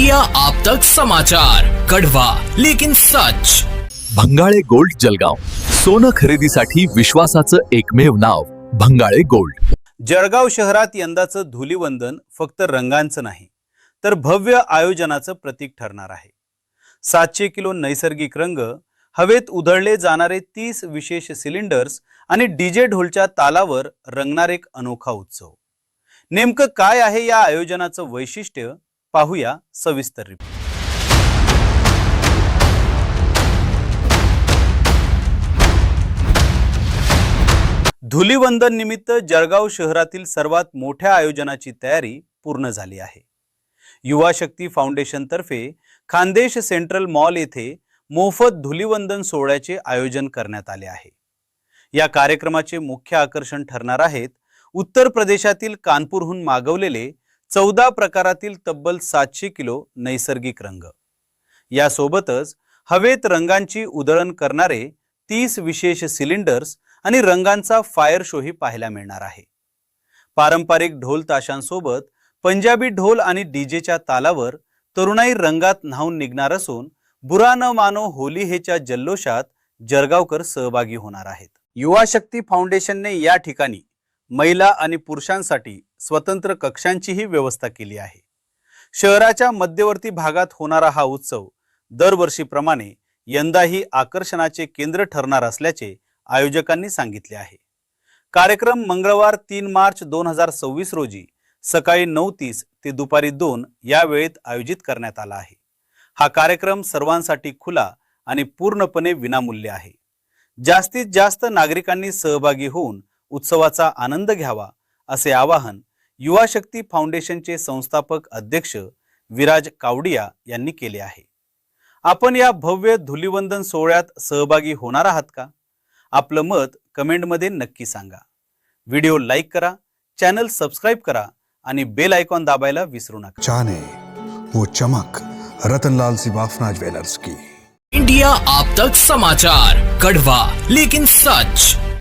India आप तक समाचार, कड़वा लेकिन सच। भंगाळे गोल्ड जळगाव, सोनं खरेदीसाठी विश्वासाचं एकमेव नाव भंगाळे गोल्ड। जळगाव शहरात यंदाचं धुलीवंदन फक्त रंगांचं नाही तर भव्य आयोजनाचं प्रतीक ठरणार आहे। 700 किलो नैसर्गिक रंग, हवेत उधळले जाणारे 30 विशेष सिलेंडर्स आणि डीजे ढोलच्या तालावर रंगणार एक अनोखा उत्सव। नेमकं काय आहे या आयोजनाचं वैशिष्ट्य, पाहूया सविस्तर रिपोर्ट। धुलीवंदन निमित्त जळगाव शहरातील सर्वात मोठ्या आयोजनाची तयारी पूर्ण झाली आहे। युवा शक्ती फाउंडेशन तर्फे खानदेश सेंट्रल मॉल येथे मोफत धुलीवंदन सोहळ्याचे आयोजन करण्यात आले आहे। या कार्यक्रमाचे मुख्य आकर्षण ठरणार आहेत उत्तर प्रदेशातील कानपूरहून मागवलेले 14 प्रकारातील तब्बल 700 किलो नैसर्गिक रंग। यासोबतच हवेत रंगांची उधळण करणारे 30 विशेष सिलेंडर्स आणि रंगांचा फायर शोही पाहायला मिळणार आहे। पारंपरिक ढोल ताशांसोबत पंजाबी ढोल आणि डीजेच्या तालावर तरुणाई रंगात न्हाऊन निघणार असून बुरा न मानो होली हेच्या जल्लोषात जळगावकर सहभागी होणार आहेत। युवा शक्ती फाउंडेशनने या ठिकाणी महिला आणि पुरुषांसाठी स्वतंत्र कक्षांचीही व्यवस्था केली आहे। शहराच्या मध्यवर्ती भागात होणारा हा उत्सव दरवर्षीप्रमाणे यंदाही आकर्षणाचे केंद्र ठरणार असल्याचे आयोजकांनी सांगितले आहे। कार्यक्रम मंगळवार 3 मार्च 2026 रोजी सकाळी 9:30 ते दुपारी 2 या वेळेत आयोजित करण्यात आला आहे। हा कार्यक्रम सर्वांसाठी खुला आणि पूर्णपणे विनामूल्य आहे। जास्तीत जास्त नागरिकांनी सहभागी होऊन उत्सवाचा आनंद घ्यावा असे आवाहन युवा शक्ती फाउंडेशनचे संस्थापक अध्यक्ष विराज कावडिया यांनी केले आहे। आपण या भव्य धुलीवंदन सोहळ्यात सहभागी होणार आहात का? आपलं मत कमेंटमध्ये नक्की सांगा। व्हिडिओ लाईक करा, चॅनल सबस्क्राइब करा आणि बेल आयकॉन दाबायला विसरू नका। जाने वो चमक रतनलाल सिबाफना ज्वेलर्स की। इंडिया आप तक समाचार, कड़वा लेकिन सच।